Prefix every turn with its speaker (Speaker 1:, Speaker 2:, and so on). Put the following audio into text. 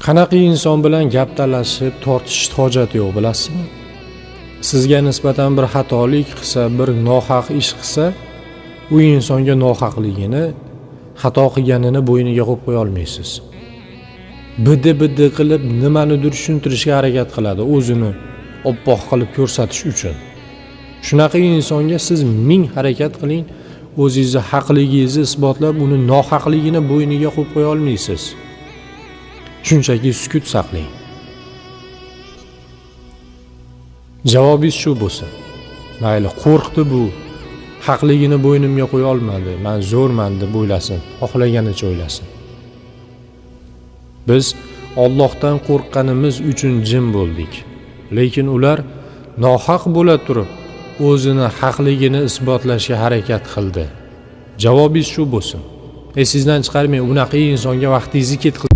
Speaker 1: Qanaqa inson bilan gap talashib, tortishishni hojati yo'q, bilasizmi? Sizga nisbatan bir xatolik qilsa, bir nohaq ish qilsa, u insonga nohaqligini, xato qilganini bo'yniga qo'yib qo'ya olmaysiz. Bidi qilib nimanidir tushuntirishga harakat qiladi, o'zini oppoq qilib ko'rsatish uchun. Shunaqa insonga siz ming harakat qiling, o'zingizni haqligingizni isbotlab, uni nohaqligini bo'yniga qo'yib qo'ya olmaysiz. Shunchaki sukut saqlang. Javobingiz shu bo'lsin. Mayli, qo'rqdi bu, haqligini bo'ynimga qo'ya olmadi, men zo'rman deb o'ylasin, xohlaganicha o'ylasin. Biz Allohdan qo'rqqanimiz uchun jim bo'ldik. Lekin ular nohaq bo'la turib, o'zini haqligini isbotlashga harakat qildi. Javobingiz shu bo'lsin. Sizdan chiqarmang, unaqa insonga vaqtingizni ketkazing.